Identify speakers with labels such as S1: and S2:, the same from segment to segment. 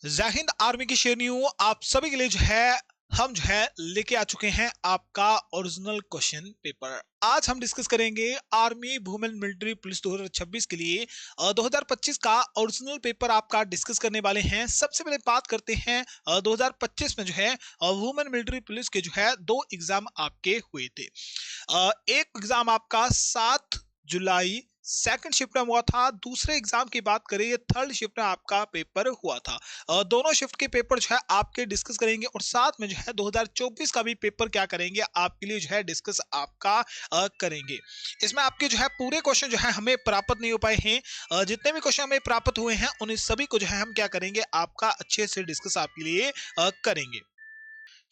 S1: जय हिंद आर्मी की श्रेणियों, आप सभी के लिए हम लेके आ चुके हैं आपका ओरिजिनल क्वेश्चन पेपर। आज हम डिस्कस करेंगे आर्मी वुमेन मिलिट्री पुलिस 2026 के लिए 2025 का ओरिजिनल पेपर आपका डिस्कस करने वाले हैं। सबसे पहले बात करते हैं 2025 में वुमेन मिलिट्री पुलिस के दो एग्जाम आपके हुए थे। एक एग्जाम आपका 7 जुलाई सेकंड शिफ्ट में हुआ था। दूसरे एग्जाम की बात करें, ये थर्ड शिफ्ट में आपका पेपर हुआ था। दोनों शिफ्ट के पेपर आपके डिस्कस करेंगे और साथ में 2024 का भी पेपर क्या करेंगे आपके लिए डिस्कस आपका करेंगे। इसमें आपके पूरे क्वेश्चन हमें प्राप्त नहीं हो पाए हैं। जितने भी क्वेश्चन हमें प्राप्त हुए हैं उन सभी को हम क्या करेंगे आपका अच्छे से डिस्कस आपके लिए करेंगे।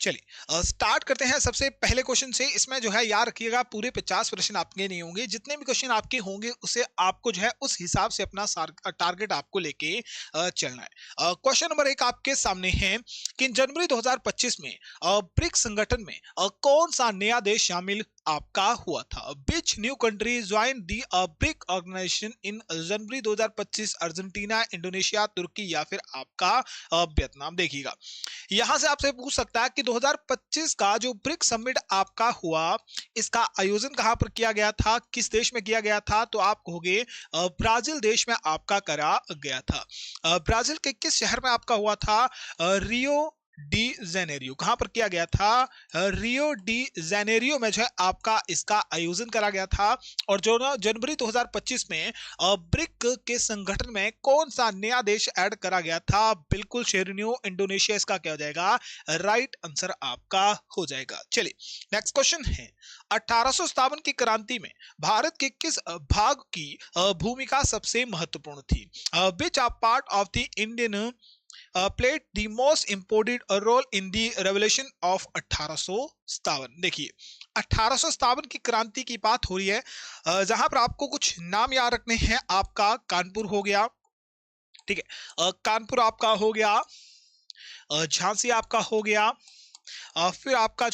S1: चलिए स्टार्ट करते हैं सबसे पहले क्वेश्चन से। इसमें याद रखिएगा पूरे 50 प्रश्न आपके नहीं होंगे। जितने भी क्वेश्चन आपके होंगे उसे आपको उस हिसाब से अपना टारगेट आपको लेके चलना है। क्वेश्चन नंबर 1 आपके सामने है कि जनवरी 2025 में ब्रिक्स संगठन में कौन सा नया देश शामिल आपका हुआ था। Which new country join the BRIC organisation in January 2025? Argentina, Indonesia, Turkey या फिर आपका वियतनाम। देखिएगा यहां से आपसे पूछ सकता है कि 2025 का जो ब्रिक समिट आपका हुआ, इसका आयोजन कहां पर किया गया था, किस देश में किया गया था? तो आप कहोगे ब्राजील देश में आपका करा गया था। ब्राजील के किस शहर में आपका हुआ था? Rio de Janeiro. कहां पर किया गया था? रियो डी जेनेरियो में आपका इसका आयोजन करा गया था। और जो ना जनवरी 2025 में ब्रिक के संगठन में कौन सा नया देश ऐड करा गया था? बिल्कुल शेरनियो, इंडोनेशिया इसका क्या हो जाएगा? राइट आंसर आपका हो जाएगा। चलिए नेक्स्ट क्वेश्चन है 1857 की क्रांति में भारत के किस भाग की भूमिका सबसे महत्वपूर्ण थी? Which are part of the Indian played the most important role in the revolution of 1857। देखिए 1857 की क्रांति की बात हो रही है, जहां पर आपको कुछ नाम याद रखने हैं। आपका कानपुर हो गया, ठीक है, कानपुर आपका हो गया, झांसी आपका हो गया, फिर आपका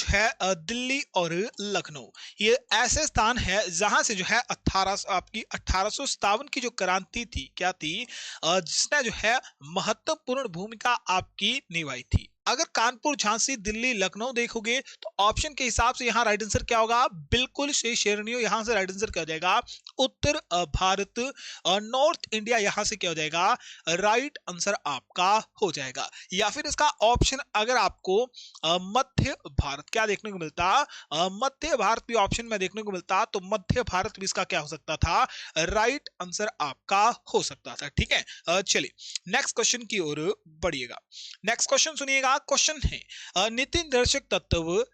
S1: दिल्ली और लखनऊ। ये ऐसे स्थान है जहां से 1857 की जो क्रांति थी क्या थी, जिसने महत्वपूर्ण भूमिका आपकी निभाई थी। अगर कानपुर, झांसी, दिल्ली, लखनऊ देखोगे तो ऑप्शन के हिसाब से यहाँ राइट आंसर क्या होगा? बिल्कुल सही शेरनियो, यहां से राइट आंसर क्या हो जाएगा? उत्तर भारत, नॉर्थ इंडिया यहां से क्या हो जाएगा? राइट आंसर आपका हो जाएगा। या फिर इसका ऑप्शन अगर आपको मध्य भारत क्या देखने को मिलता, मध्य भारत भी ऑप्शन में देखने को मिलता, तो मध्य भारत भी इसका क्या हो सकता था? राइट आंसर आपका हो सकता था। ठीक है, चलिए नेक्स्ट क्वेश्चन की ओर बढ़िएगा। नेक्स्ट क्वेश्चन सुनिएगा। क्वेश्चन है नीति निर्देशक तत्व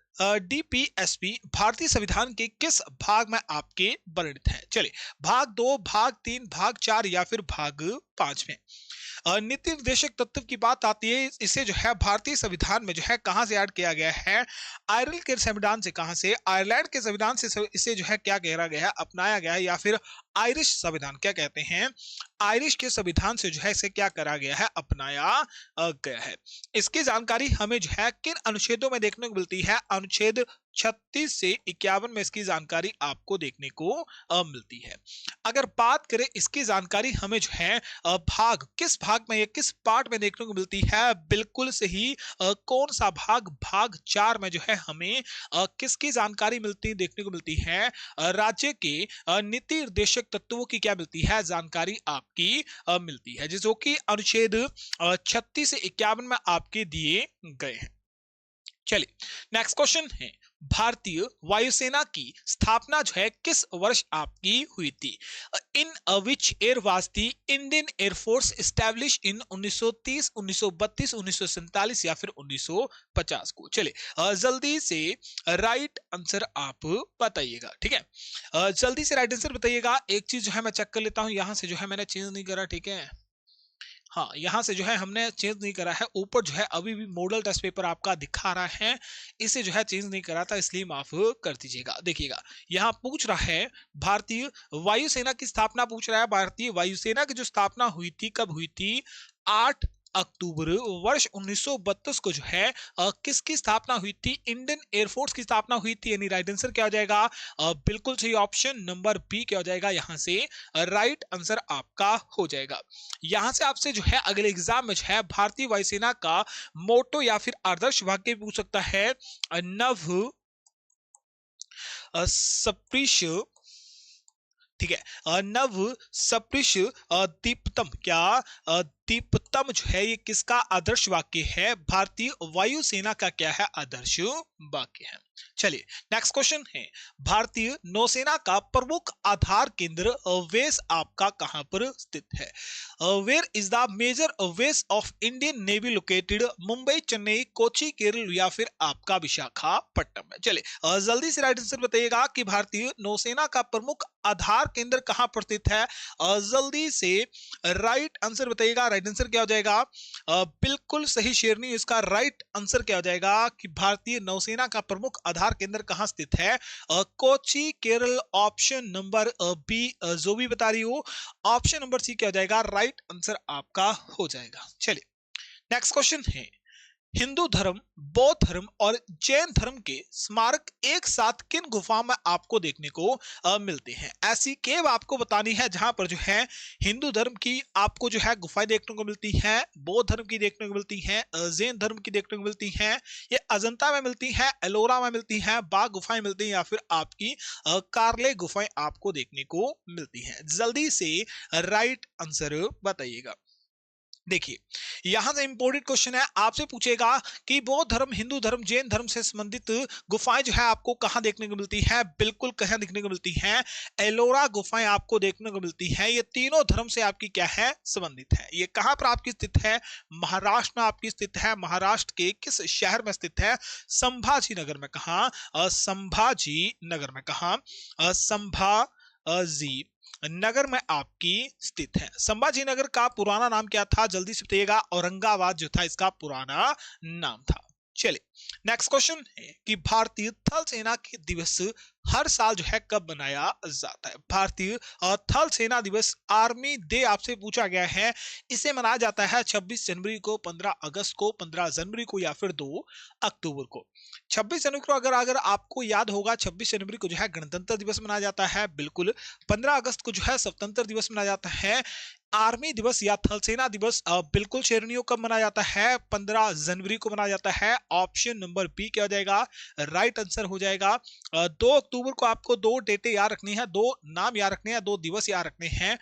S1: डीपीएसपी भारतीय संविधान के किस भाग में आपके वर्णित है? चलिए भाग 2, भाग 3, भाग 4 या फिर भाग 5 में। नीति निर्देशक तत्व की बात आती है, इसे भारतीय संविधान में कहां से ऐड किया गया है? आयरलैंड के संविधान से। कहां से? आयरलैंड के संविधान से इसे क्या कहा गया है? अपनाया गया है। या फिर आयरिश संविधान क्या कहते हैं? आयरिश के संविधान से इसे क्या करा गया है? अपनाया गया है। इसकी जानकारी हमें किन अनुच्छेदों में देखने को मिलती है? अनुच्छेद 36 से 51 में इसकी जानकारी आपको देखने को मिलती है। अगर बात करें इसकी जानकारी हमें भाग किस भाग में या किस पार्ट में देखने को मिलती है? बिल्कुल सही, कौन सा भाग? भाग 4 में हमें किसकी जानकारी मिलती देखने को मिलती है? राज्य के नीति निर्देशक तत्वों की क्या मिलती है? जानकारी आपकी मिलती है, जो कि अनुच्छेद 36 से 51 में आपके दिए गए हैं। चलिए नेक्स्ट क्वेश्चन है भारतीय वायुसेना की स्थापना किस वर्ष आपकी हुई थी? In which year was the Indian Air Force establish in 1930, 1932, 1947 या फिर 1950 को? चलिए जल्दी से राइट आंसर आप बताइएगा। ठीक है, जल्दी से राइट आंसर बताइएगा। एक चीज मैं चेक कर लेता हूं, यहां से मैंने चेंज नहीं करा। ठीक है, हाँ यहां से हमने चेंज नहीं करा है। ऊपर अभी भी मॉडल टेस्ट पेपर आपका दिखा रहा है, इसे चेंज नहीं करा था, इसलिए माफ कर दीजिएगा। देखिएगा यहाँ पूछ रहा है भारतीय वायुसेना की स्थापना पूछ रहा है। भारतीय वायुसेना की जो स्थापना हुई थी कब हुई थी? 8 अक्टूबर वर्ष 1932 को जो है किसकी स्थापना हुई थी? इंडियन एयरफोर्स की स्थापना हुई थी। यानी राइट आंसर क्या हो जाएगा? बिल्कुल सही ऑप्शन नंबर बी क्या हो जाएगा यहां से? राइट आंसर आपका हो जाएगा। यहां से आपसे जो है अगले एग्जाम में जो है भारतीय वायुसेना का मोटो या फिर आदर्श वाक्य भी पूछ सकता है। नव सप्रिश, ठीक है, नव सप्रिश दीप्तम, क्या दीप्तम जो है ये किसका आदर्श वाक्य है? भारतीय वायुसेना का क्या है? आदर्श वाक्य है। चलिए नेक्स्ट क्वेश्चन है, भारतीय नौसेना का प्रमुख आधार केंद्र वेस आपका कहां पर स्थित है? वेयर इज द मेजर वेस of Indian navy located? Mumbai, Chennai, Kochi, Kerala या फिर आपका विशाखापट्टनम है? चलिए जल्दी से राइट आंसर बताइएगा कि भारतीय नौसेना का प्रमुख आधार केंद्र कहां पर स्थित है? जल्दी से राइट आंसर बताइएगा। राइट आंसर क्या हो जाएगा? बिल्कुल सही शेरनी, इसका राइट आंसर क्या हो जाएगा कि भारतीय नौसेना का प्रमुख आधार केंद्र कहां स्थित है? Kochi, Kerala, option number B जो भी बता रही हो, ऑप्शन नंबर सी क्या हो जाएगा? राइट आंसर आपका हो जाएगा। चलिए नेक्स्ट क्वेश्चन है, हिंदू धर्म, बौद्ध धर्म और जैन धर्म के स्मारक एक साथ किन गुफाओं में आपको देखने को मिलते हैं? ऐसी केव आपको बतानी है जहां पर जो है हिंदू धर्म की आपको जो है गुफाएं देखने को मिलती हैं, बौद्ध धर्म की देखने को मिलती हैं, जैन धर्म की देखने को मिलती हैं। ये अजंता में मिलती हैं, एलोरा में मिलती हैं, बाघ गुफाएं मिलती हैं या फिर आपकी कार्ले गुफाएं आपको देखने को मिलती हैं? जल्दी से राइट आंसर बताइएगा। देखिए यहां से इंपॉर्टेंट क्वेश्चन है, आपसे पूछेगा कि बौद्ध धर्म, हिंदू धर्म, जैन धर्म से संबंधित गुफाएं जो है आपको कहां देखने को मिलती है? बिल्कुल कहां देखने को मिलती हैं? एलोरा गुफाएं आपको देखने को मिलती हैं। ये तीनों धर्म से आपकी क्या है? संबंधित है। ये कहां पर आपकी स्थित है? महाराष्ट्र में आपकी स्थित है। महाराष्ट्र के किस शहर में स्थित है? संभाजी नगर में। कहा? संभाजी नगर में। कहा? संभाजी नगर में आपकी स्थित है। संभाजी नगर का पुराना नाम क्या था? जल्दी से बताइएगा। औरंगाबाद जो था इसका पुराना नाम था। चलिए नेक्स्ट क्वेश्चन है कि भारतीय थल सेना के दिवस हर साल जो है कब मनाया जाता है? भारतीय थल सेना दिवस, आर्मी डे आपसे पूछा गया है। इसे मनाया जाता है 26 जनवरी को, 15 अगस्त को, 15 जनवरी को या फिर 2 अक्टूबर को। 26 जनवरी को अगर अगर आपको याद होगा, 26 जनवरी को जो है गणतंत्र दिवस मनाया जाता है। बिल्कुल 15 अगस्त को जो है स्वतंत्र दिवस मनाया जाता है। आर्मी दिवस या थल सेना दिवस बिल्कुल शेरनियों कब मनाया जाता है? 15 जनवरी को मनाया जाता है। ऑप्शन नंबर बी क्या हो जाएगा? राइट आंसर हो जाएगा। 2 अक्टूबर को आपको दो डेटें याद रखनी है, दो नाम याद रखने हैं, दो दिवस याद रखने हैं।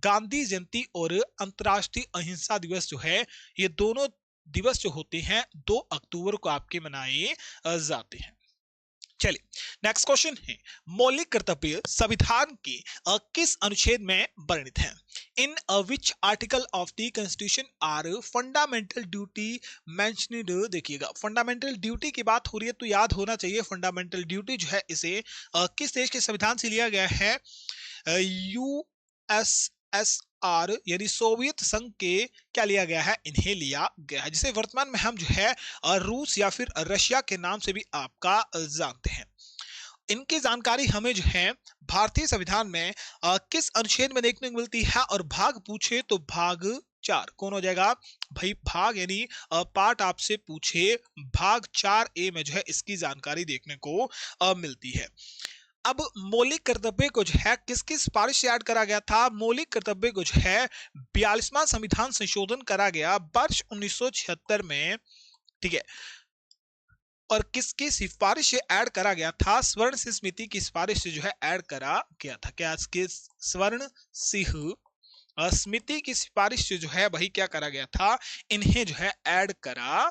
S1: गांधी जयंती और अंतरराष्ट्रीय अहिंसा दिवस जो है, ये दोनों दिवस जो होते हैं 2 अक्टूबर को आपके मनाए जाते हैं। चलिए नेक्स्ट क्वेश्चन है, मौलिक कर्तव्य संविधान के किस अनुच्छेद में वर्णित हैं? In which article of the constitution are fundamental duty mentioned? देखिएगा फंडामेंटल ड्यूटी की बात हो रही है तो याद होना चाहिए फंडामेंटल ड्यूटी जो है इसे किस देश के संविधान से लिया गया है? यूएसएसआर यानी सोवियत संघ के क्या लिया गया है? इन्हें लिया गया है, जिसे वर्तमान में हम जो है रूस या फिर रशिया के नाम से भी आपका जानते हैं। इनकी जानकारी हमें जो है भारतीय संविधान में किस अनुच्छेद में देखने को मिलती है? और भाग पूछे तो भाग 4 कौन हो जाएगा भाई? भाग यानी पार्ट आपसे पूछे भाग 4A में जो है इसकी जानकारी देखने को मिलती है। अब मौलिक कर्तव्य को जो है किसकी सिफारिश से ऐड करा गया था? मौलिक कर्तव्य को जो है 42वां संविधान संशोधन करा गया वर्ष 1976 में, ठीक है। और किसकी सिफारिश से ऐड करा गया था? स्वर्ण सिंह समिति की सिफारिश से जो है ऐड करा गया था। क्या इसके स्वर्ण सिंह समिति की सिफारिश से जो है वही क्या करा गया था? इन्हें जो है ऐड करा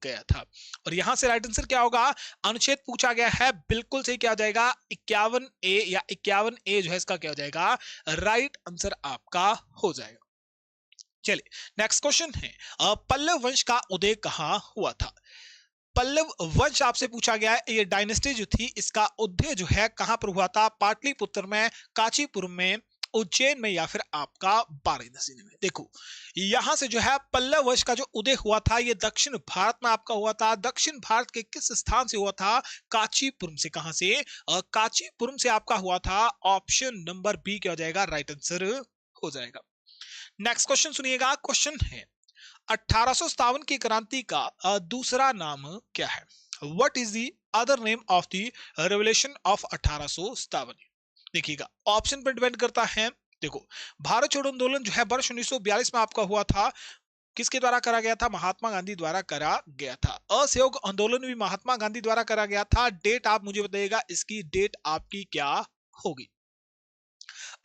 S1: गया था। और यहां से राइट आंसर क्या होगा? अनुच्छेद पूछा गया है, बिल्कुल सही क्या हो जाएगा? 51A या 51A जो है इसका क्या हो जाएगा? राइट आंसर आपका हो जाएगा। चलिए नेक्स्ट क्वेश्चन है, पल्लव वंश का उदय कहां हुआ था? पल्लव वंश आपसे पूछा गया है। ये डायनेस्टी जो थी इसका उदय जो है कहां पर हुआ था? पाटलिपुत्र में, कांचीपुरम में, उज्जैन में या फिर आपका वाराणसी में? देखो यहां से जो है पल्लव वंश का जो उदय हुआ था ये दक्षिण भारत में आपका हुआ था। दक्षिण भारत के किस स्थान से हुआ था? कांचीपुरम से। कहां से? कांचीपुरम से आपका हुआ था। ऑप्शन नंबर बी क्या हो जाएगा? राइट आंसर हो जाएगा। नेक्स्ट क्वेश्चन सुनिएगा। क्वेश्चन है, 1857 की क्रांति का दूसरा नाम क्या है? What is the other name of the revolution of 1857? देखिएगा, ऑप्शन पर डिपेंड करता है। देखो, भारत छोड़ो आंदोलन जो है वर्ष 1942 में आपका हुआ था, किसके द्वारा करा गया था? महात्मा गांधी द्वारा करा गया था। असहयोग आंदोलन भी महात्मा गांधी द्वारा करा गया था। डेट आप मुझे बताइएगा, इसकी डेट आपकी क्या होगी?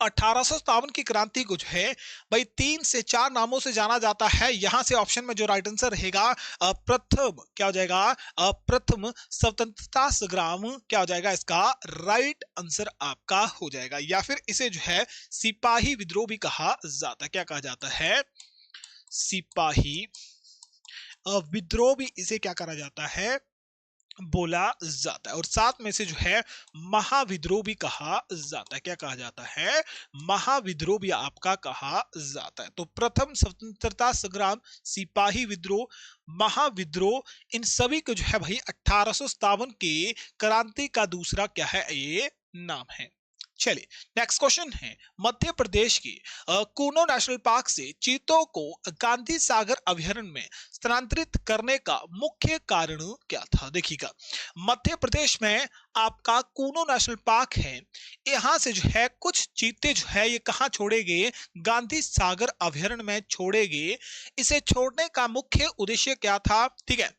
S1: 1857 की क्रांति को जो है भाई 3 से 4 नामों से जाना जाता है। यहां से ऑप्शन में जो राइट आंसर रहेगा प्रथम क्या हो जाएगा? प्रथम स्वतंत्रता संग्राम क्या हो जाएगा? इसका राइट आंसर आपका हो जाएगा। या फिर इसे जो है सिपाही विद्रोह भी कहा जाता है। क्या कहा जाता है? सिपाही विद्रोह भी इसे क्या करा जाता है? बोला जाता है। और साथ में से जो है महाविद्रोह भी कहा जाता है। क्या कहा जाता है? महाविद्रोह भी आपका कहा जाता है। तो प्रथम स्वतंत्रता संग्राम, सिपाही विद्रोह, महाविद्रोह, इन सभी को जो है भाई 1857 के क्रांति का दूसरा क्या है? ये नाम है। चलिए, नेक्स्ट क्वेश्चन है, मध्य प्रदेश के कूनो नेशनल पार्क से चीतों को गांधी सागर अभयारण्य में स्थानांतरित करने का मुख्य कारण क्या था? देखिएगा, मध्य प्रदेश में आपका कूनो नेशनल पार्क है। यहां से जो है कुछ चीते जो है ये कहां छोड़े गए? गांधी सागर अभयारण्य में छोड़े गए। इसे छोड़ने का मुख्य उद्देश्य क्या था? ठीक है,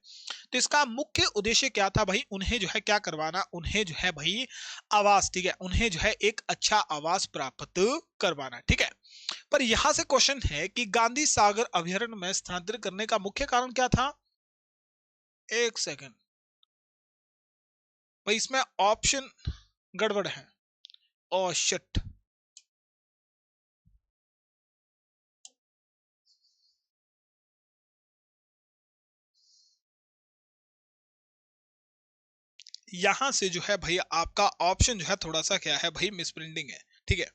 S1: तो इसका मुख्य उद्देश्य क्या था भाई? उन्हें जो है क्या करवाना? उन्हें जो है भाई आवास, ठीक है, उन्हें जो है एक अच्छा आवास प्राप्त करवाना। ठीक है, पर यहां से क्वेश्चन है कि गांधी सागर अभयारण्य में स्थानांतरित करने का मुख्य कारण क्या था? एक सेकंड भाई, इसमें ऑप्शन गड़बड़ है। ओ शिट, यहां से जो है भाई आपका ऑप्शन जो है थोड़ा सा क्या है भाई? मिसप्रिंटिंग है। ठीक है,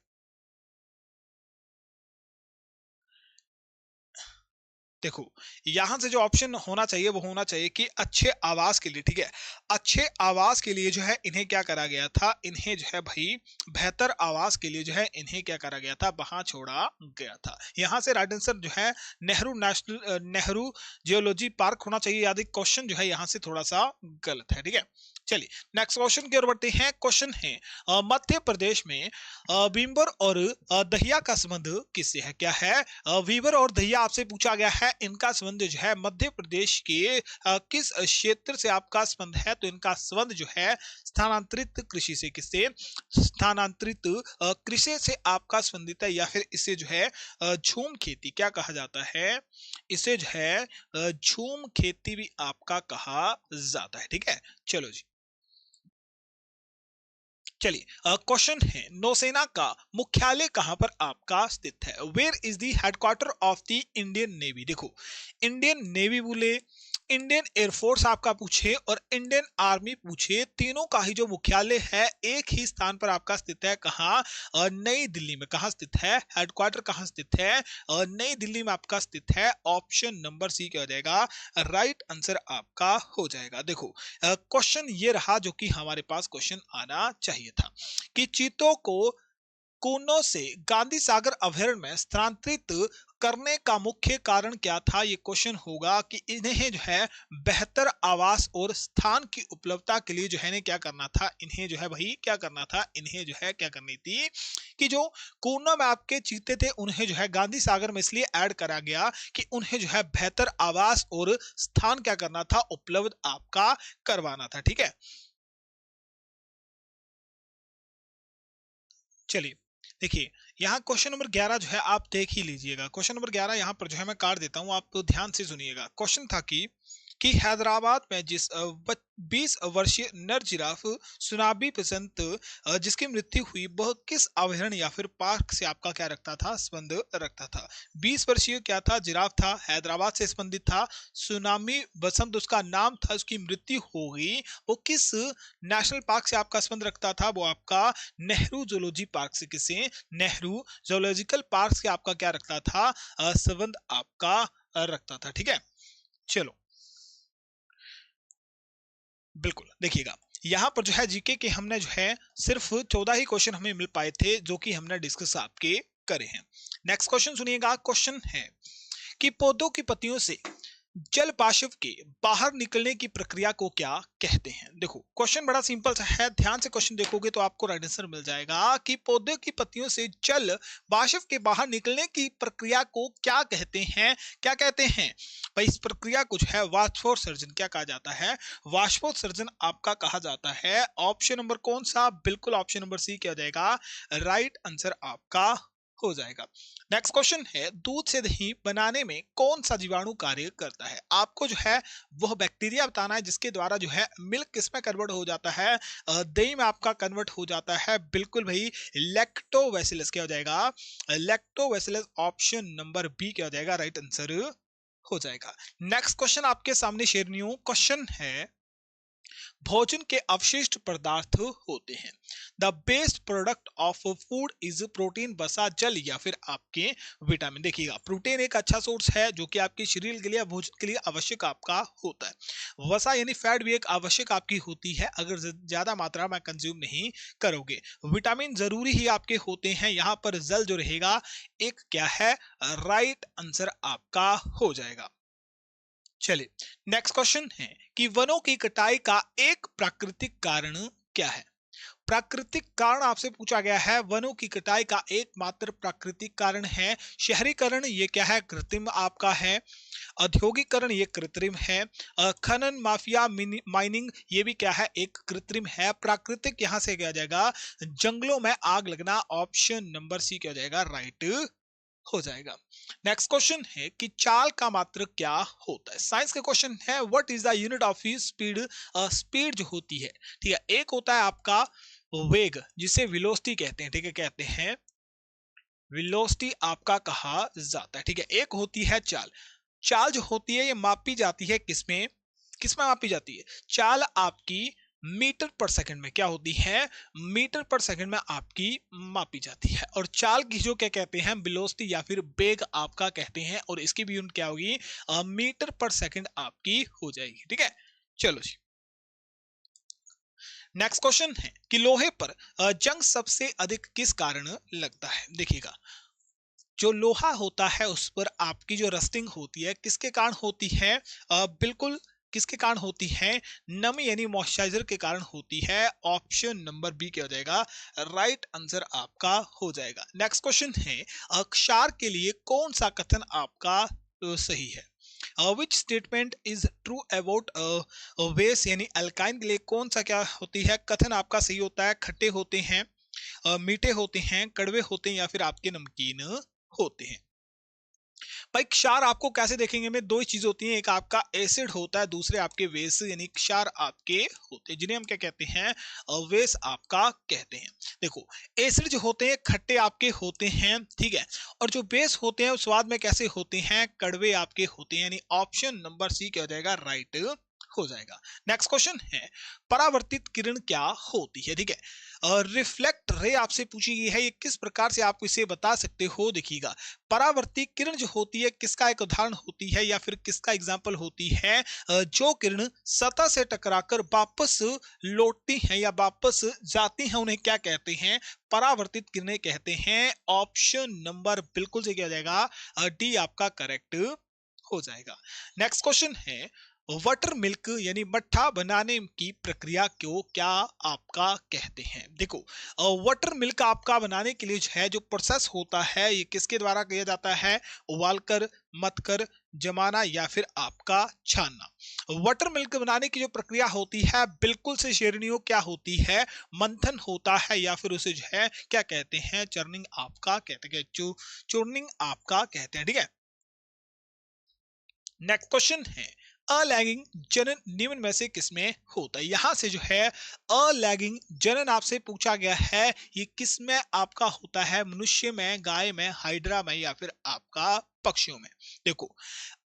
S1: देखो, यहां से जो ऑप्शन होना चाहिए वो होना चाहिए कि अच्छे आवास के लिए। ठीक है, अच्छे आवास के लिए जो है इन्हें क्या करा गया था? इन्हें जो है भाई बेहतर आवास के लिए जो है इन्हें क्या करा गया था? वहां छोड़ा गया था। यहां से राइट आंसर जो है नेहरू जियोलॉजी पार्क होना चाहिए। याद, क्वेश्चन जो है यहां से थोड़ा सा गलत है। ठीक है, चलिए नेक्स्ट क्वेश्चन की ओर बढ़ते हैं। क्वेश्चन है, मध्य प्रदेश में वीवर और दहिया का संबंध किससे है? क्या है? वीवर और दहिया आपसे पूछा गया है। इनका संबंध जो है मध्य प्रदेश के किस क्षेत्र से आपका संबंध है? तो इनका संबंध जो है स्थानांतरित कृषि से। किससे? स्थानांतरित कृषि से आपका संबंधित है। या फिर इसे जो है झूम खेती क्या कहा जाता है? इसे जो है झूम खेती भी आपका कहा जाता है। ठीक है, चलो जी, चलिए क्वेश्चन है, नौसेना का मुख्यालय कहां पर आपका स्थित है? Where is the headquarter of the Indian navy? देखो, इंडियन नेवी बोले, इंडियन एयरफोर्स आपका पूछे और इंडियन आर्मी पूछे, तीनों का ही जो मुख्यालय है एक ही स्थान पर आपका स्थित है। कहां? नई दिल्ली में। कहां स्थित है? हेडक्वार्टर कहां स्थित है? नई दिल्ली में आपका स्थित है। ऑप्शन नंबर सी क्या हो जाएगा? राइट आंसर आपका हो जाएगा। देखो, क्वेश्चन ये रहा जो कि हमारे पास क्वेश्चन आना चाहिए था कि चीतों को कोनों से गांधी सागर अभयारण्य में स्थानांतरित करने का मुख्य कारण क्या था? ये क्वेश्चन होगा कि इन्हें जो है बेहतर आवास और स्थान की उपलब्धता के लिए जो है इन्हें क्या करना था? इन्हें जो है भाई क्या करना था? इन्हें जो है क्या करनी थी कि जो कोना में आपके चीते थे उन्हें जो है गांधी सागर में इसलिए ऐड करा गया कि उन्हें जो है बेहतर आवास और स्थान क्या करना था? उपलब्ध आपका करवाना था। ठीक है, चलिए देखिए, यहाँ क्वेश्चन नंबर 11 जो है आप देख ही लीजिएगा। क्वेश्चन नंबर 11 यहाँ पर जो है मैं काट देता हूँ, आप तो ध्यान से सुनिएगा। क्वेश्चन था कि हैदराबाद में जिस 20 वर्षीय नर जिराफ सुनाबी बसंत जिसकी मृत्यु हुई, वह किस अभयारण्य या फिर पार्क से आपका क्या रखता था? संबंध रखता था। 20 वर्षीय क्या था? जिराफ था, हैदराबाद से संबंधित था। सुनामी बसंत उसका नाम था, उसकी मृत्यु हो गई। वो किस नेशनल पार्क से आपका संबंध रखता था? वो आपका नेहरू जूलॉजी पार्क से। किसे? नेहरू जूलॉजिकल पार्क से आपका क्या रखता था? संबंध आपका रखता था। ठीक है, चलो बिल्कुल देखिएगा, यहाँ पर जो है जीके के हमने जो है सिर्फ 14 ही क्वेश्चन हमें मिल पाए थे जो कि हमने डिस्कस आपके करे हैं। नेक्स्ट क्वेश्चन सुनिएगा। क्वेश्चन है कि पौधों की पत्तियों से जल वाष्प के बाहर निकलने की प्रक्रिया को क्या कहते हैं। देखो क्वेश्चन बड़ा सिंपल सा है, ध्यान से क्वेश्चन देखोगे तो आपको राइट आंसर मिल जाएगा कि पौधे की पत्तियों से जल वाष्प के बाहर निकलने की प्रक्रिया को क्या कहते हैं। क्या कहते हैं भाई, इस प्रक्रिया को जो है वाष्पोत्सर्जन क्या कहा जाता है, वाष्पोत्सर्जन आपका कहा जाता है। ऑप्शन नंबर कौन सा, बिल्कुल ऑप्शन नंबर सी क्या हो जाएगा, राइट आंसर आपका हो जाएगा। नेक्स्ट क्वेश्चन है, दूध से दही बनाने में कौन सा जीवाणु कार्य करता है। आपको जो है वह बैक्टीरिया बताना है जिसके द्वारा जो है मिल्क किसमें कन्वर्ट हो जाता है, दही में आपका कन्वर्ट हो जाता है। बिल्कुल भाई, लैक्टोबैसिलस क्या हो जाएगा, लैक्टोबैसिलस ऑप्शन नंबर बी क्या हो जाएगा, राइट आंसर हो जाएगा। नेक्स्ट क्वेश्चन आपके सामने शेयर नहीं हो, क्वेश्चन है भोजन के अवशिष्ट पदार्थ होते हैं। The best product of food is protein, वसा, जल या फिर आपके विटामिन। देखिएगा प्रोटीन एक अच्छा सोर्स है जो कि आपके शरीर के लिए, भोजन के लिए आवश्यक आपका होता है। वसा यानी फैट भी एक आवश्यक आपकी होती है अगर ज्यादा मात्रा में कंज्यूम नहीं करोगे। विटामिन जरूरी ही आपके होते हैं। यहाँ पर जल जो रहेगा एक क्या है, राइट आंसर आपका हो जाएगा। चलिए नेक्स्ट क्वेश्चन है कि वनों की कटाई का एक प्राकृतिक कारण क्या है। प्राकृतिक कारण आपसे पूछा गया है, वनों की कटाई का एकमात्र प्राकृतिक कारण है शहरीकरण, ये क्या है, कृत्रिम आपका है। औद्योगिकरण ये कृत्रिम है। खनन माफिया माइनिंग ये भी क्या है, एक कृत्रिम है। प्राकृतिक यहां से क्या जाएगा, जंगलों में आग लगना, ऑप्शन नंबर सी क्या जाएगा, राइट हो जाएगा। नेक्स्ट क्वेश्चन है कि चाल का मात्रक क्या होता है। साइंस का क्वेश्चन है, what is the unit of speed. Speed जो होती है, ठीक है, एक होता है आपका वेग जिसे वेलोसिटी कहते हैं, ठीक है, कहते हैं वेलोसिटी आपका कहा जाता है, ठीक है। एक होती है चाल, चाल जो होती है ये मापी जाती है किसमें, किसमें मापी जाती है, चाल आपकी मीटर पर सेकंड में क्या होती है, मीटर पर सेकंड में आपकी मापी जाती है। और चाल की जो क्या कहते हैं, वेलोसिटी या फिर वेग आपका कहते हैं, और इसकी भी यूनिट क्या होगी, मीटर पर सेकंड आपकी हो जाएगी, ठीक है। चलो जी नेक्स्ट क्वेश्चन है कि लोहे पर जंग सबसे अधिक किस कारण लगता है। देखिएगा जो लोहा होता है उस पर आपकी जो रस्टिंग होती है किसके कारण होती है, बिल्कुल किसके कारण होती है, नमी यानी मॉइस्चराइजर के कारण होती है। ऑप्शन नंबर बी क्या हो जाएगा, राइट आंसर आपका हो जाएगा। नेक्स्ट क्वेश्चन है, क्षार के लिए कौन सा कथन आपका सही है। Which statement is true about base यानी अल्काइन के लिए कौन सा क्या होती है, कथन आपका सही होता है। खट्टे होते हैं, मीठे होते हैं, कड़वे होते हैं या फिर आपके नमकीन होते हैं। भाई क्षार आपको कैसे देखेंगे में, दो ही चीज होती है, एक आपका एसिड होता है, दूसरे आपके वेस यानी क्षार आपके होते हैं जिन्हें हम क्या कहते हैं, वेस आपका कहते हैं। देखो एसिड जो होते हैं खट्टे आपके होते हैं, ठीक है, और जो बेस होते हैं स्वाद में कैसे होते हैं, कड़वे आपके होते हैं, यानी ऑप्शन नंबर सी क्या हो जाएगा, राइट हो जाएगा। नेक्स्ट क्वेश्चन है, परावर्तित किरण क्या होती है, ठीक है। रिफ्लेक्ट रे आपसे पूछी गई है, ये किस प्रकार से आप इसे बता सकते हो। देखिएगा परावर्ती किरण जो होती है किसका एक उदाहरण होती है या फिर किसका एग्जाम्पल होती है, जो किरण सतह से टकराकर वापस लौटती हैं या वापस जाती हैं उन्हें क्या कहते हैं, परावर्तित किरणें कहते हैं। ऑप्शन नंबर बिल्कुल से क्या हो जाएगा, डी आपका करेक्ट हो जाएगा। नेक्स्ट क्वेश्चन है, वाटर मिल्क यानी मट्ठा बनाने की प्रक्रिया को क्या आपका कहते हैं। देखो वाटर मिल्क आपका बनाने के लिए जो है जो प्रोसेस होता है ये किसके द्वारा किया जाता है, उबालकर, मथकर, जमाना या फिर आपका छानना। वाटर मिल्क बनाने की जो प्रक्रिया होती है बिल्कुल से शेरनियों क्या होती है, मंथन होता है या फिर उसे जो है क्या कहते हैं, चर्निंग आपका कहते हैं, चूर्निंग आपका कहते हैं, ठीक है। नेक्स्ट क्वेश्चन है, अलैगिंग जनन निम्न में से किसमें होता है। यहां से जो है अलैगिंग जनन आपसे पूछा गया है, ये किसमें आपका होता है, मनुष्य में, गाय में, हाइड्रा में या फिर आपका पक्षियों में। देखो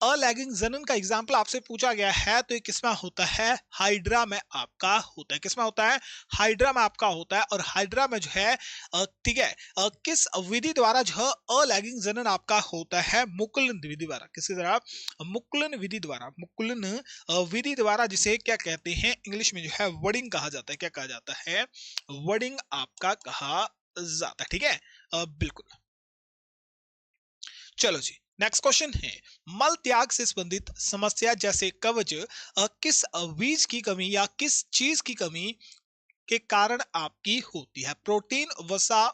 S1: अलैगिंग जनन का एग्जाम्पल आपसे पूछा गया है तो ये किसमें होता है, हाइड्रा में आपका होता है। किसमें होता है, हाइड्रा में आपका होता है। और हाइड्रा में जो है ठीक है, किस विधि द्वारा जो है अलैगिंग जनन आपका होता है, मुकुलन विधि द्वारा। किसके द्वारा, मुकुलन विधि द्वारा। मुकुलन विधि द्वारा जिसे क्या कहते हैं, इंग्लिश में जो है वर्डिंग कहा जाता है। क्या कहा जाता है, वर्डिंग आपका कहा जाता है, ठीक है। बिल्कुल। चलो जी नेक्स्ट क्वेश्चन है, मल त्याग से संबंधित समस्या जैसे कब्ज किस बीज की कमी या किस चीज की कमी के कारण आपकी होती है? प्रोटीन, वसा,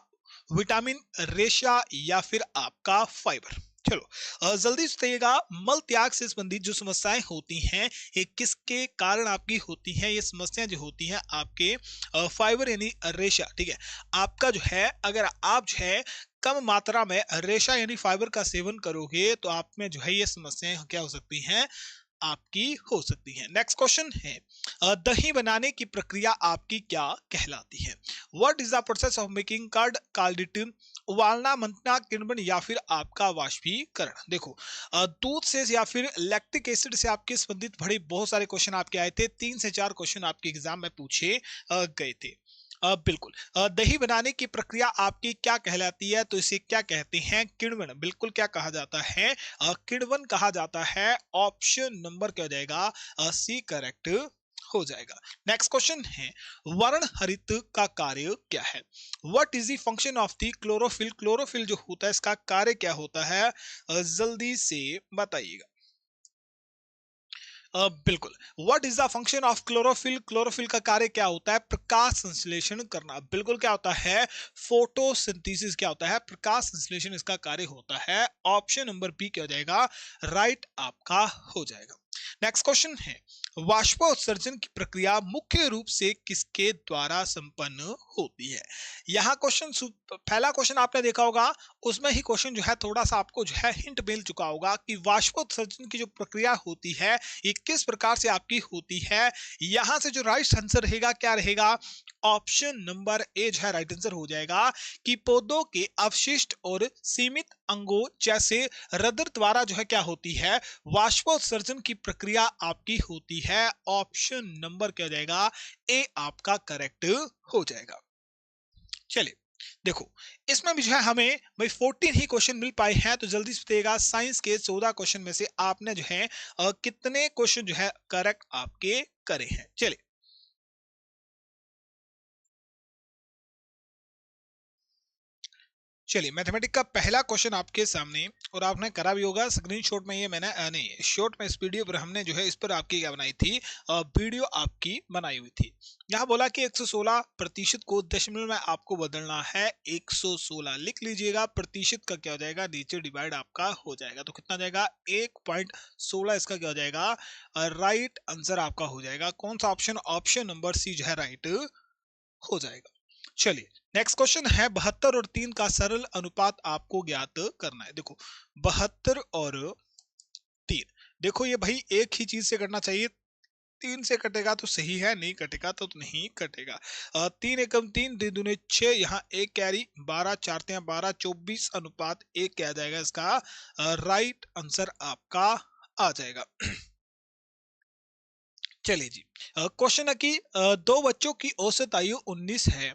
S1: विटामिन, रेशा या फिर आपका फाइबर? चलो जल्दी से बताइएगा, मल त्याग से संबंधित जो समस्याएं होती हैं ये किसके कारण आपकी होती हैं? ये समस्याएं जो होती हैं आपके फाइबर यानी रेशा, ठीक है, आपका जो है अगर आप जो है कम मात्रा में रेशा यानी फाइबर का सेवन करोगे तो आप में जो है ये समस्याएं क्या हो सकती हैं, आपकी हो सकती है। नेक्स्ट क्वेश्चन है, दही बनाने की प्रक्रिया आपकी क्या कहलाती है? What is the process of making curd called it? उबालना, मंथना, किण्वन या फिर आपका वाष्पीकरण? देखो दूध से या फिर लैक्टिक एसिड से आपके संबंधित बड़े बहुत सारे क्वेश्चन आपके आए थे, 3 से 4 क्वेश्चन आपके एग्जाम में पूछे गए थे। बिल्कुल दही बनाने की प्रक्रिया आपकी क्या कहलाती है? तो इसे क्या कहते हैं? किण्वन। बिल्कुल क्या कहा जाता है? किण्वन कहा जाता है। ऑप्शन नंबर क्या हो जाएगा? सी करेक्ट हो जाएगा। नेक्स्ट क्वेश्चन है, वर्ण हरित का कार्य क्या है? What is the function of the chlorophyll? Chlorophyll जो होता है इसका कार्य क्या होता है? जल्दी से बताइएगा। बिल्कुल, what is the function of chlorophyll? Chlorophyll का कार्य क्या होता है? प्रकाश संश्लेषण करना। बिल्कुल क्या होता है? फोटोसिंथेसिस क्या होता है? प्रकाश संश्लेषण इसका कार्य होता है। ऑप्शन नंबर बी क्या हो जाएगा? राइट आपका हो जाएगा। नेक्स्ट क्वेश्चन है, वाष्पोत्सर्जन की प्रक्रिया मुख्य रूप से किसके द्वारा संपन्न होती है? यहाँ क्वेश्चन पहला क्वेश्चन आपने देखा होगा, उसमें ही क्वेश्चन जो है थोड़ा सा आपको जो है हिंट मिल चुका होगा कि वाष्पोत्सर्जन की जो प्रक्रिया होती है ये किस प्रकार से आपकी होती है। यहां से जो राइट आंसर रहेगा क्या रहेगा? ऑप्शन नंबर ए जो है राइट आंसर हो जाएगा कि पौधों के अवशिष्ट और सीमित अंगों जैसे रदर द्वारा जो है क्या होती है? वाष्पोत्सर्जन की प्रक्रिया आपकी होती है। ऑप्शन नंबर क्या हो जाएगा? ए आपका करेक्ट हो जाएगा। चलिए देखो, इसमें भी जो है हमें भाई 14 ही क्वेश्चन मिल पाए हैं, तो जल्दी से बताइएगा साइंस के 14 क्वेश्चन में से आपने जो है कितने क्वेश्चन जो है करेक्ट आपके करे हैं? चलिए चलिए मैथमेटिक का पहला क्वेश्चन आपके सामने, और आपने करा भी होगा स्क्रीनशॉट में, ये मैंने नहीं शॉर्ट में इस वीडियो पर हमने जो है इस पर आपकी क्या बनाई थी, वीडियो आपकी बनाई हुई थी। यहाँ बोला कि 116% को दशमलव में आपको बदलना है। 116 लिख लीजिएगा, प्रतिशत का क्या हो जाएगा? नीचे डिवाइड आपका हो जाएगा, तो कितना जाएगा? 1.16 इसका क्या हो जाएगा? राइट आंसर आपका हो जाएगा। कौन सा ऑप्शन? ऑप्शन नंबर सी जो है राइट हो जाएगा। चलिए नेक्स्ट क्वेश्चन है, 72 और 3 का सरल अनुपात आपको ज्ञात करना है। देखो 72 और 3, देखो ये भाई एक ही चीज से करना चाहिए। 3 से कटेगा तो सही है, नहीं कटेगा तो नहीं कटेगा। 3 एकम 3, 3 दूने 6, यहाँ एक कैरी 12, 4 12, 24:1 क्या आ जाएगा इसका? राइट आंसर आपका आ जाएगा। चलिए जी, क्वेश्चन है कि दो बच्चों की औसत आयु 19 है।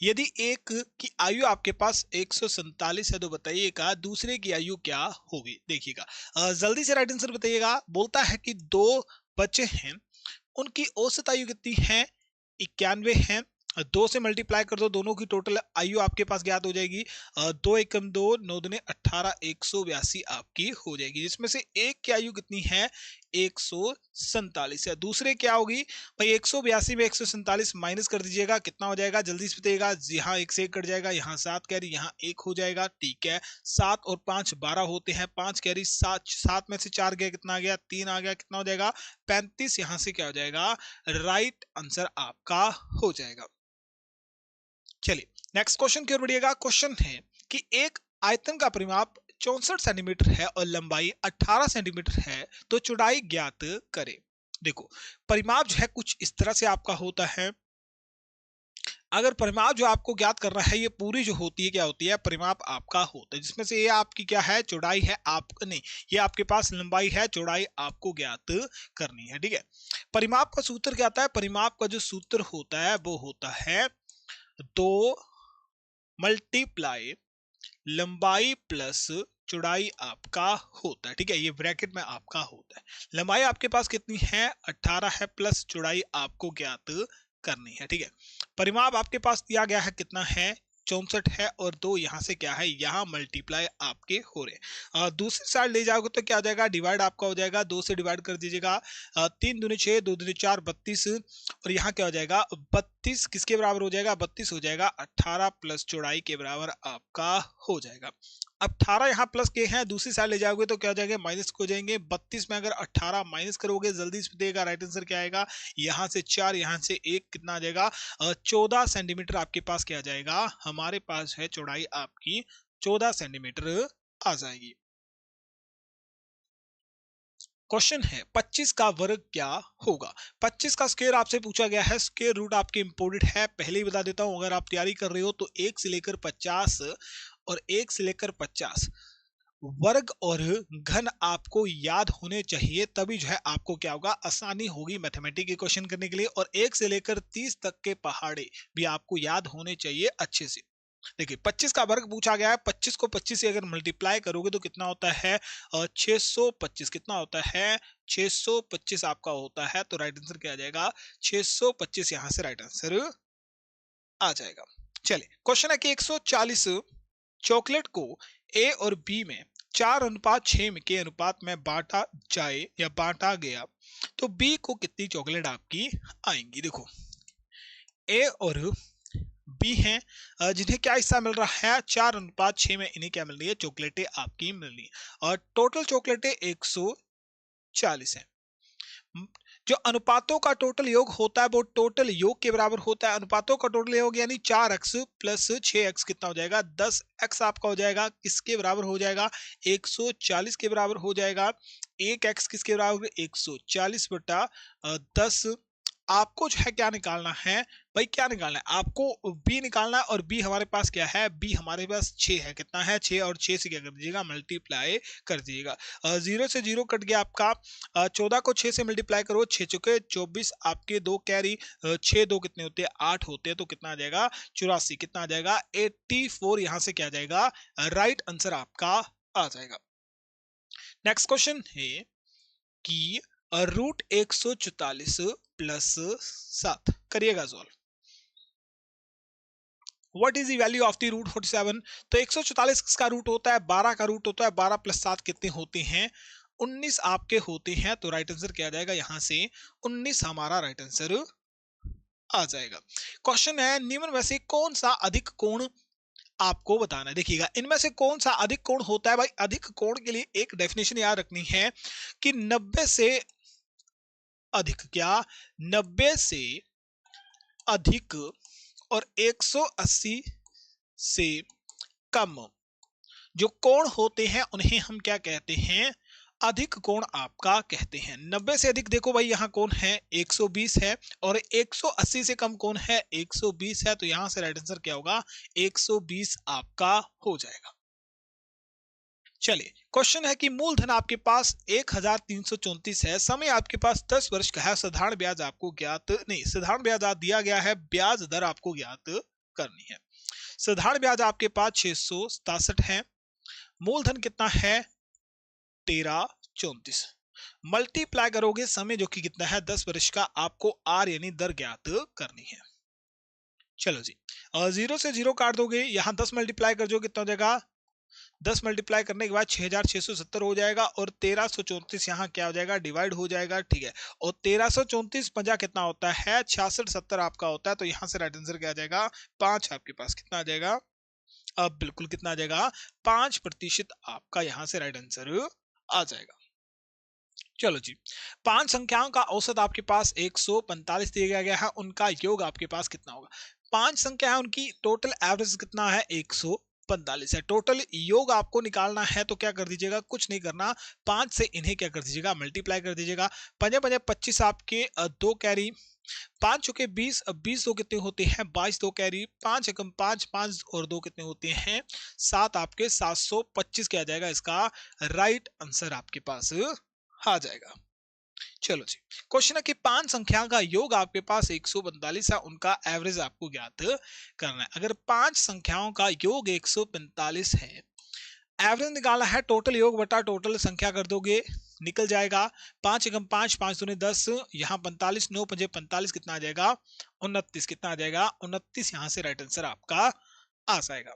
S1: यदि एक की आयु आपके पास 147 है तो बताइएगा दूसरे की आयु क्या होगी? देखिएगा जल्दी से राइट आंसर बताइएगा। बोलता है कि दो बच्चे हैं, उनकी औसत आयु कितनी है? 91 है। 2 से मल्टीप्लाई कर दो, दोनों की टोटल आयु आपके पास ज्ञात हो जाएगी। 2 एकम 2, 9 दूने 18, 182 आपकी हो जाएगी, जिसमें से एक की आयु कितनी है? 147 है। दूसरे क्या होगी भाई? 182 में 147 माइनस कर दीजिएगा, कितना हो जाएगा? जल्दी से बताइएगा। यहाँ 1 से 1 कट जाएगा, यहाँ 7 कैरी, यहाँ 1 हो जाएगा, ठीक है। 7 और 5 12 होते हैं, 5 कैरी 7, 7 में से 4 गया, कितना आ गया? 3 आ गया, कितना हो जाएगा? 35। यहाँ से क्या हो जाएगा? राइट आंसर आपका हो जाएगा। चलिए नेक्स्ट क्वेश्चन की ओर बढ़िएगा। क्वेश्चन है कि एक आयतन का परिमाप 64 सेंटीमीटर है और लंबाई 18 सेंटीमीटर है, तो चौड़ाई ज्ञात करें। देखो परिमाप जो है कुछ इस तरह से आपका होता है। अगर परिमाप जो आपको ज्ञात करना है, ये पूरी जो होती है क्या होती है? परिमाप आपका होता है, जिसमें से ये आपकी क्या है? चौड़ाई है। आप नहीं, ये आपके पास लंबाई है, चौड़ाई आपको ज्ञात करनी है, ठीक है। परिमाप का सूत्र क्या आता है? परिमाप का जो सूत्र होता है वो होता है 2 मल्टीप्लाई लंबाई प्लस चौड़ाई आपका होता है, ठीक है। ये ब्रैकेट में आपका होता है। लंबाई आपके पास कितनी है? 18 है, प्लस चौड़ाई आपको ज्ञात करनी है, ठीक है। परिमाप आपके पास दिया गया है कितना है? 64 है और 2 यहाँ से क्या है, यहाँ मल्टीप्लाई आपके हो रहे हैं। दूसरी साइड ले जाओगे तो क्या हो जाएगा, डिवाइड आपका हो जाएगा, 2 से डिवाइड कर दीजिएगा, 3 दूनी 6, 2 दूनी 4, 32 और यहाँ क्या हो जाएगा, 32 किसके बराबर हो जाएगा, 32 हो जाएगा 18 प्लस चौड़ाई के बराबर आपका हो जाएगा। अब 18 यहाँ प्लस के हैं, दूसरी साइड ले जाओगे तो क्या हो जाएगा, माइनस हो जाएंगे। 32 में अगर 18 माइनस करोगे जल्दी से देगा, राइट आंसर क्या आएगा, यहाँ से 4 यहाँ से 1 कितना आ जाएगा, 14 सेंटीमीटर आपके पास क्या आ जाएगा, हमारे पास है चौड़ाई आपकी 14 सेंटीमीटर आ जाएगी। क्वेश्चन है 25 का वर्ग क्या होगा। 25 का स्क्वायर आपसे पूछा गया है, स्क्वायर रूट आपके इंपोर्टेंट है, पहले ही बता देता हूं अगर आप तैयारी कर रहे हो तो 1 से लेकर 50 और 1 से लेकर 50 वर्ग और घन आपको याद होने चाहिए, तभी जो है आपको क्या होगा, आसानी होगी मैथमेटिक्स के क्वेश्चन करने के लिए। और 1 से लेकर 30 तक के पहाड़े भी आपको याद होने चाहिए अच्छे से। देखिए 25 का वर्ग पूछा गया है, 25 को 25 से अगर मल्टीप्लाई करोगे तो कितना होता है, 625 कितना होता है, 625 आपका होता है। तो राइट आंसर क्या आ जाएगा, 625 यहां से राइट आंसर आ जाएगा। चलिए क्वेश्चन है कि 140 चॉकलेट को ए और बी में 4:6 के अनुपात में बांटा जाए या बांटा गया तो बी को कितनी चॉकलेट आपकी आएंगी। देखो ए और बी हैं जिन्हें क्या हिस्सा मिल रहा है, 4:6 में इन्हें क्या मिल रही है, चॉकलेटें आपकी मिल रही है और टोटल चॉकलेटें 140 है। जो अनुपातों का टोटल योग होता है वो टोटल योग के बराबर होता है। अनुपातों का टोटल योग यानी 4x प्लस 6x कितना हो जाएगा, 10x आपका हो जाएगा, किसके बराबर हो जाएगा, 140 के बराबर हो जाएगा। 1x किसके बराबर, 140 बटा 10। आपको जो है क्या निकालना है भाई, क्या निकालना है आपको, b निकालना है और b हमारे पास क्या है, b हमारे पास 6 है, कितना है 6 और 6 से क्या कर दीजिएगा, मल्टीप्लाई कर दीजिएगा। 0 से 0 कट गया आपका, 14 को 6 से मल्टीप्लाई करो, 6 चुके 24 आपके 2 कैरी, 6 2 कितने होते हैं, 8 होते हैं, तो कितना आ जाएगा 84, कितना आ जाएगा 84, यहां से क्या आ जाएगा, राइट आंसर आपका आ जाएगा। नेक्स्ट क्वेश्चन है कि रूट 144 प्लस 7 करिएगा solve. What is the value of the root 47। तो 144 किसका रूट होता है, 12 का रूट होता है। 12 प्लस 7 कितने होते हैं, 19 आपके होते हैं। तो राइट आंसर क्या आ जाएगा, यहां से 19 हमारा राइट आंसर आ जाएगा। क्वेश्चन है निम्न में से कौन सा अधिक कोण आपको बताना है। देखिएगा इनमें से कौन सा अधिक कोण होता है भाई, अधिक कोण के लिए एक डेफिनेशन याद रखनी है कि 90 से अधिक, क्या 90 से अधिक और 180 से कम जो कोण होते हैं उन्हें हम क्या कहते हैं, अधिक कोण आपका कहते हैं। 90 से अधिक देखो भाई यहाँ कौन है, 120 है और 180 से कम कौन है, 120 है। तो यहां से राइट आंसर क्या होगा, 120 आपका हो जाएगा। चलिए क्वेश्चन है कि मूलधन आपके पास 1334 है, समय आपके पास 10 वर्ष का है, साधारण ब्याज आपको ज्ञात नहीं, साधारण ब्याज दिया गया है, ब्याज दर आपको ज्ञात करनी है। साधारण ब्याज आपके पास 667 है, मूलधन कितना है 1334, मल्टीप्लाई करोगे समय जो कि कितना है 10 वर्ष का, आपको आर यानी दर ज्ञात करनी है। चलो जी 0 से 0 काट दोगे, यहां 10 मल्टीप्लाई कर जो कितना हो जाएगा, 10 मल्टीप्लाई करने के बाद 6670 हो जाएगा और 1334 यहाँ क्या हो जाएगा, डिवाइड हो जाएगा, ठीक है। और 1334 पंजा कितना होता है, 6670 आपका होता है। तो यहाँ से राइट आंसर क्या आ जाएगा, 5 आपके पास कितना आ जाएगा, अब बिल्कुल कितना आ जाएगा, 5% आपका यहाँ से राइट आंसर आ जाएगा। चलो जी 5 संख्याओं का औसत आपके पास 145 दिया गया है, उनका योग आपके पास कितना होगा। 5 संख्या है, उनकी टोटल एवरेज कितना है, 145 है। टोटल योग आपको निकालना है तो क्या कर दीजिएगा, कुछ नहीं करना, 5 से इन्हें क्या कर दीजिएगा, मल्टीप्लाई कर दीजिएगा। 5 5 25 आपके 2 कैरी, 5 चुके 20, 20 दो कितने होते हैं, 22 दो कैरी, 5 एकम 5, 5 और 2 कितने होते हैं 7 आपके, 725 क्या आ जाएगा, इसका राइट आंसर आपके पास आ जाएगा। चलो जी क्वेश्चन है कि 5 संख्या का योग आपके पास 145 है, उनका एवरेज आपको ज्ञात करना है। अगर 5 संख्याओं का योग 145 है, एवरेज निकालना है, टोटल योग बटा टोटल संख्या कर दोगे, निकल जाएगा। 5 एकम 5, 5 दूनी 10, यहाँ 45, 9 पंजे 45 कितना आ जाएगा, 29 कितना आ जाएगा, 29 यहाँ से राइट आंसर आपका आ जाएगा।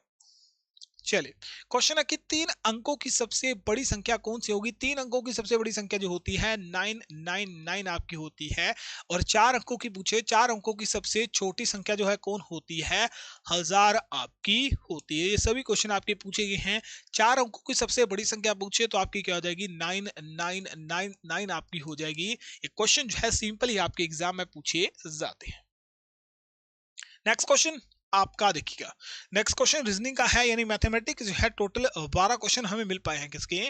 S1: चलिए, क्वेश्चन है कि 3 अंकों की सबसे बड़ी संख्या कौन सी होगी? 3 अंकों की सबसे बड़ी संख्या जो होती है 999 आपकी होती है। और 4 अंकों की पूछे, 4 अंकों की सबसे छोटी संख्या जो है कौन होती है? 1000 आपकी होती है। ये सभी क्वेश्चन आपके पूछे गए हैं। 4 अंकों की सबसे बड़ी संख्या पूछे तो आपकी क्या हो जाएगी? 9999 आपकी हो जाएगी। ये क्वेश्चन जो है सिंपल ही आपके एग्जाम में पूछे जाते हैं। नेक्स्ट क्वेश्चन आपका देखिएगा। नेक्स्ट क्वेश्चन रीजनिंग का है, यानी मैथमेटिक्स जो है टोटल 12 क्वेश्चन हमें मिल पाए हैं। किसके?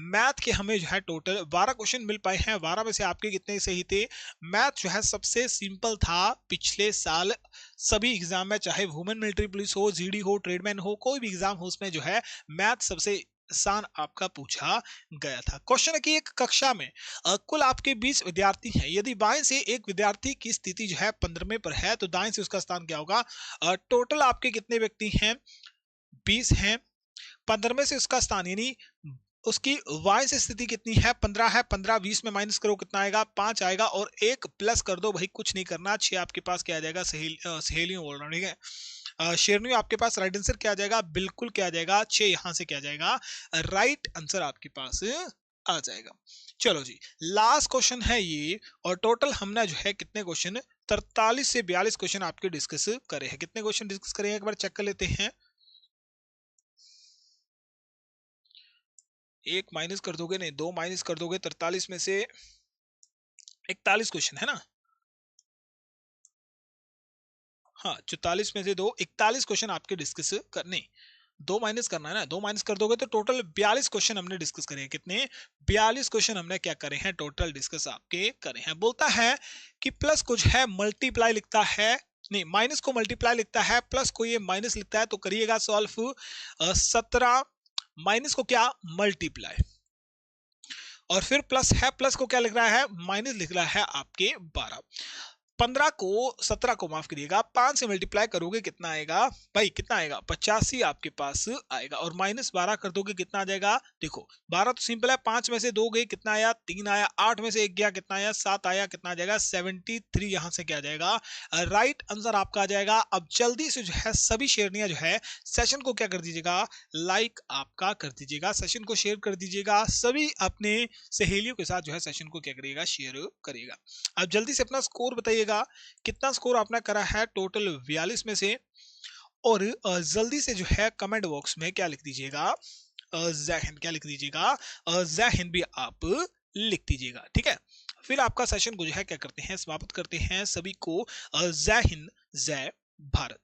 S1: मैथ के हमें जो है टोटल 12 क्वेश्चन मिल पाए हैं। 12 में से आपके कितने सही थे? मैथ जो है सबसे सिंपल था पिछले साल सभी एग्जाम में, चाहे वुमेन मिलिट्री पुलिस हो, जीडी हो, ट्रेडमैन हो, कोई भी एग्जाम हो, उसमें जो है मैथ सबसे आसान आपका पूछा गया था। क्वेश्चन है कि एक कक्षा में कुल आपके 20 विद्यार्थी हैं। यदि बाएं से एक विद्यार्थी की स्थिति जो है 15वें पर है तो दाएं से उसका स्थान क्या होगा? टोटल आपके कितने व्यक्ति हैं? 20 हैं। 15वें से उसका स्थान, यानी उसकी वाई से स्थिति कितनी है? 15 है। 15 20 में माइनस करो कितना आएगा? 5 आएगा। और एक प्लस कर दो भाई, कुछ नहीं करना। 6 आपके पास क्या आ जाएगा? सहेलियों बोल रहा हूँ, ठीक है। शेरनी आपके पास राइट आंसर क्या आ जाएगा? बिल्कुल क्या आ जाएगा? 6 यहां से क्या आ जाएगा? राइट आंसर आपके पास आ जाएगा। चलो जी, लास्ट क्वेश्चन है ये। और टोटल हमने जो है कितने क्वेश्चन? 43 से 42 क्वेश्चन आपके डिस्कस करे हैं। कितने क्वेश्चन डिस्कस करे हैं एक बार चेक कर लेते हैं। एक माइनस कर दोगे, नहीं 2 माइनस कर दोगे, 43 में से 41 क्वेश्चन है ना? हाँ, 44 में से 2 41 क्वेश्चन आपके डिस्कस करने। 2 माइनस करना है ना, 2 माइनस कर दोगे तो टोटल 42 क्वेश्चन हमने डिस्कस करे हैं। कितने? 42 क्वेश्चन हमने क्या करे हैं? टोटल डिस्कस आपके करे हैं। बोलता है कि प्लस कुछ है मल्टीप्लाई लिखता है, नहीं माइनस को मल्टीप्लाई लिखता है, प्लस को ये माइनस लिखता है, तो करिएगा सॉल्व। 17 माइनस को क्या? मल्टीप्लाई, और फिर प्लस है, प्लस को क्या लिख रहा है? माइनस लिख रहा है आपके 12। 15 को 17 को माफ करिएगा 5 से मल्टीप्लाई करोगे कितना आएगा भाई? कितना आएगा? 85 आपके पास आएगा। और माइनस 12 कर दोगे कितना आ जाएगा? देखो 12 तो सिंपल है, 5 में से 2 गए कितना आया? 3 आया। 8 में से 1 गया कितना आया? 7 आया। कितना आ जाएगा? 73 यहां से क्या आ जाएगा? राइट आंसर आपका आ जाएगा। अब जल्दी से जो है सभी शेयरनियां जो है सेशन को क्या कर दीजिएगा? लाइक आपका कर दीजिएगा, सेशन को शेयर कर दीजिएगा, सभी अपने सहेलियों के साथ जो है सेशन को क्या करिएगा? शेयर करिएगा। अब जल्दी से अपना स्कोर बताइएगा, कितना स्कोर आपने करा है टोटल 42 में से। और जल्दी से जो है कमेंट बॉक्स में क्या लिख दीजिएगा? जय हिंद क्या लिख दीजिएगा? जय हिंद भी आप लिख दीजिएगा, ठीक है। फिर आपका सेशन को जो है क्या करते हैं? समाप्त करते हैं। सभी को जय हिंद, जय भारत।